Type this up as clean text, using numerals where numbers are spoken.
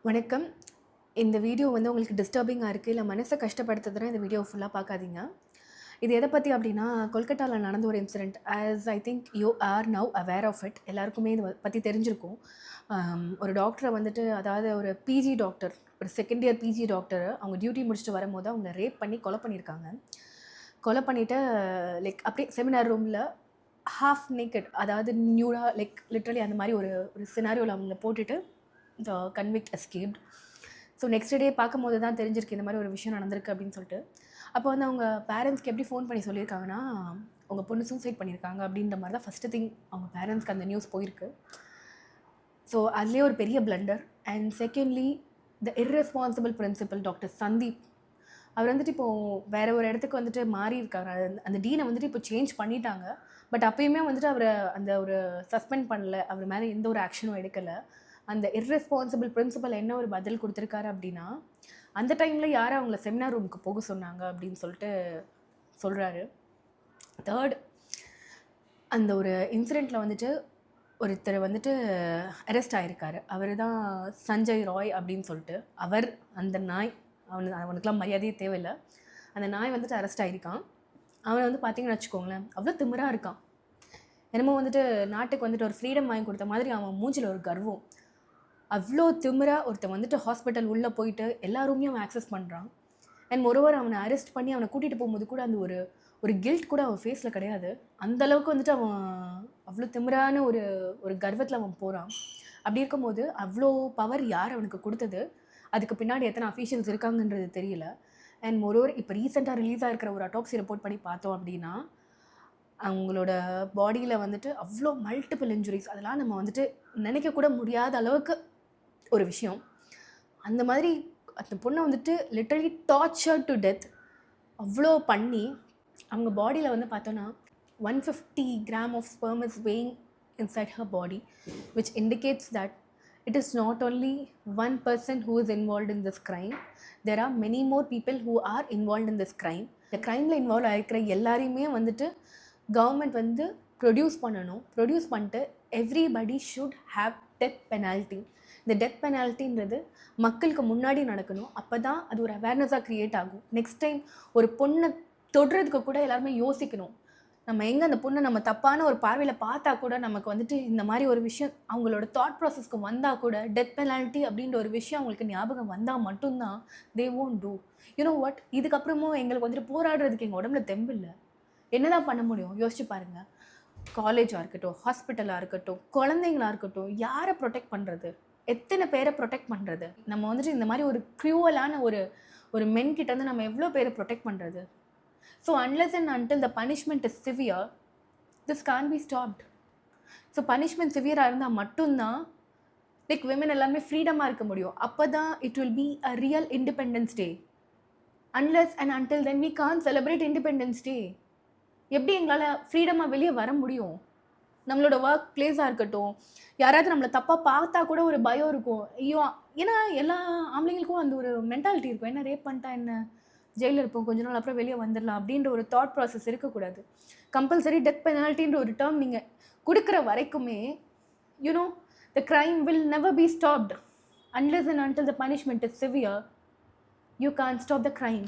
வணக்கம். இந்த வீடியோ வந்து உங்களுக்கு டிஸ்டர்பிங்கா இருக்கு, இல்ல மனச கஷ்டப்படுத்துதுன்னா இந்த வீடியோ ஃபுல்லா பார்க்காதீங்க. இது எத பத்தி அப்டின்னா, கொல்கட்டால நடந்த ஒரு incident. I think you are now aware of it. எல்லாருக்குமே இது பத்தி தெரிஞ்சிருக்கும். ஒரு டாக்டர வந்துட்டு, அதாவது ஒரு பிஜி டாக்டர், ஒரு செகண்ட் இயர் பிஜி டாக்டர் அவங்க டியூட்டி முடிச்சுட்டு வரும்போது அவங்கள ரேப் பண்ணி கொலை பண்ணியிருக்காங்க. கொலை பண்ணிட்டு லைக் அப்படியே செமினார் ரூம்ல ஹாஃப் நேக்கட், அதாவது நியூடா, லைக் லிட்ரலி அந்த மாதிரி ஒரு ஒரு சினாரியோவில் அவங்கள போட்டுட்டு the convict escaped. So next day பார்க்கும்போது தான் தெரிஞ்சிருக்கு இந்த மாதிரி ஒரு விஷயம் நடந்திருக்கு அப்படின்னு சொல்லிட்டு. அப்போ வந்து அவங்க பேரண்ட்ஸ்க்கு எப்படி ஃபோன் பண்ணி சொல்லியிருக்காங்கன்னா, உங்கள் பொண்ணு சூசைட் பண்ணியிருக்காங்க அப்படின்ற மாதிரி தான் ஃபஸ்ட்டு திங் அவங்க பேரண்ட்ஸ்க்கு அந்த நியூஸ் போயிருக்கு. ஸோ அதுலேயே ஒரு பெரிய blunder. And secondly, the irresponsible principal doctor Sandeep, அவர் வந்துட்டு இப்போது வேறு ஒரு இடத்துக்கு வந்துட்டு மாறி இருக்காரு. அந்த டீனை வந்துட்டு இப்போ சேஞ்ச் பண்ணிட்டாங்க. பட் அப்பயுமே வந்துட்டு அவரை அந்த ஒரு சஸ்பெண்ட் பண்ணல, அவர் மேலே எந்த ஒரு ஆக்ஷனும் எடுக்கலை. அந்த இர்ரெஸ்பான்சிபிள் பிரின்சிபல் என்ன ஒரு பதில் கொடுத்துருக்காரு அப்படின்னா, அந்த டைமில் யாரை அவங்கள செமினார் ரூமுக்கு போக சொன்னாங்க அப்படின்னு சொல்லிட்டு சொல்கிறாரு. தேர்ட், அந்த ஒரு இன்சிடெண்ட்டில் வந்துட்டு ஒருத்தர் வந்துட்டு அரெஸ்ட் ஆகிருக்காரு. அவர் தான் சஞ்சய் ராய் அப்படின்னு சொல்லிட்டு. அவர், அந்த நாய், அவனுக்கெலாம் மரியாதையே தேவையில்லை. அந்த நாய் வந்துட்டு அரெஸ்ட் ஆகிருக்கான். அவனை வந்து பார்த்தீங்கன்னு வச்சுக்கோங்களேன், அவ்வளோ திமிராக இருக்கான். என்னமோ வந்துட்டு நாட்டுக்கு வந்துட்டு ஒரு ஃப்ரீடம் வாங்கி கொடுத்த மாதிரி அவன் மூஞ்சில் ஒரு கர்வம். அவ்வளோ திமிராக ஒருத்தன் வந்துட்டு ஹாஸ்பிட்டல் உள்ளே போயிட்டு எல்லா ரூமையும் அவன் ஆக்சஸ் பண்ணுறான். அண்ட் மொரோவர் அவனை அரெஸ்ட் பண்ணி அவனை கூட்டிகிட்டு போகும்போது கூட அந்த ஒரு ஒரு கில்ட் கூட அவன் ஃபேஸில் கிடையாது. அந்தளவுக்கு வந்துட்டு அவன் அவ்வளோ திமிரான ஒரு ஒரு கர்வத்தில் அவன் போகிறான். அப்படி இருக்கும்போது அவ்வளோ பவர் யார் அவனுக்கு கொடுத்தது, அதுக்கு பின்னாடி எத்தனை அஃபீஷியல்ஸ் இருக்காங்கன்றது தெரியல. அண்ட் மொரோவர் இப்போ ரீசெண்டாக ரிலீஸ் ஆகிருக்கிற ஒரு அட்டாப்சி ரிப்போர்ட் படி பார்த்தோம் அப்படின்னா, அவங்களோட பாடியில் வந்துட்டு அவ்வளோ மல்டிபிள் இன்ஜுரிஸ், அதெல்லாம் நம்ம வந்துட்டு நினைக்கக்கூட முடியாத அளவுக்கு ஒரு விஷயம். அந்த மாதிரி அந்த பொண்ணை வந்துட்டு லிட்டரலி டார்ச்சர் டு டெத் அவ்வளோ பண்ணி அவங்க பாடியில் வந்து பார்த்தோன்னா 150 grams of sperm is weighing inside her body, which indicates that it is not only one person who is involved in this crime. There are many more people who are involved in this crime. இந்த க்ரைமில் involve ஆகிருக்கிற எல்லாரையுமே வந்துட்டு government வந்து produce பண்ணணும். Produce பண்ணிட்டு everybody should have death penalty. இந்த death பெனால்ட்டின்றது மக்களுக்கு முன்னாடி நடக்கணும். அப்போ தான் அது ஒரு அவேர்னஸாக க்ரியேட் ஆகும். நெக்ஸ்ட் டைம் ஒரு பொண்ணை தொடுறதுக்கு கூட எல்லாருமே யோசிக்கணும். நம்ம எங்கே அந்த பொண்ணை நம்ம தப்பான ஒரு பார்வையில் பார்த்தா கூட நமக்கு வந்துட்டு இந்த மாதிரி ஒரு விஷயம் அவங்களோட தாட் ப்ராசஸ்க்கு வந்தால் கூட டெத் பெனால்ட்டி அப்படின்ற ஒரு விஷயம் அவங்களுக்கு ஞாபகம் வந்தால் மட்டும்தான் தே won't do. வாட், இதுக்கப்புறமும் எங்களுக்கு வந்துட்டு போராடுறதுக்கு எங்கள் உடம்புல தெம்பு இல்லை. என்னதான் பண்ண முடியும் யோசிச்சு பாருங்கள். காலேஜாக இருக்கட்டும், ஹாஸ்பிட்டலாக இருக்கட்டும், குழந்தைங்களாக இருக்கட்டும், யாரை ப்ரொடெக்ட் பண்ணுறது, எத்தனை பேரை ப்ரொடெக்ட் பண்ணுறது? நம்ம வந்துட்டு இந்த மாதிரி ஒரு க்ரூவலான ஒரு ஒரு மென் கிட்ட வந்து நம்ம எவ்வளோ பேரை ப்ரொடெக்ட் பண்ணுறது? So unless and until the punishment is severe, this can be stopped. So punishment சிவியராக இருந்தால் மட்டும்தான் லைக் விமன் எல்லாமே ஃப்ரீடமாக இருக்க முடியும். அப்போ தான் it will be a real independence day. Unless and until then we can celebrate independence day. எப்படி எங்களால் ஃப்ரீடமாக வெளியே வர முடியும்? நம்மளோட ஒர்க் பிளேஸாக இருக்கட்டும், யாராவது நம்மளை தப்பாக பார்த்தா கூட ஒரு பயம் இருக்கும். ஐயோ, ஏன்னா எல்லா ஆம்பளைங்களுக்கும் அந்த ஒரு மென்டாலிட்டி இருக்கும். என்ன ரேப் பண்ணிட்டா என்ன, ஜெயிலில் இருப்போம், கொஞ்ச நாள் அப்புறம் வெளியே வந்துடலாம் அப்படின்ற ஒரு தாட் ப்ராசஸ் இருக்கக்கூடாது. கம்பல்சரி டெத் பெனால்ட்டின்ற ஒரு டேர்ம் நீங்கள் கொடுக்குற வரைக்குமே the crime will never be stopped. Unless and until the punishment is severe, you can stop the crime.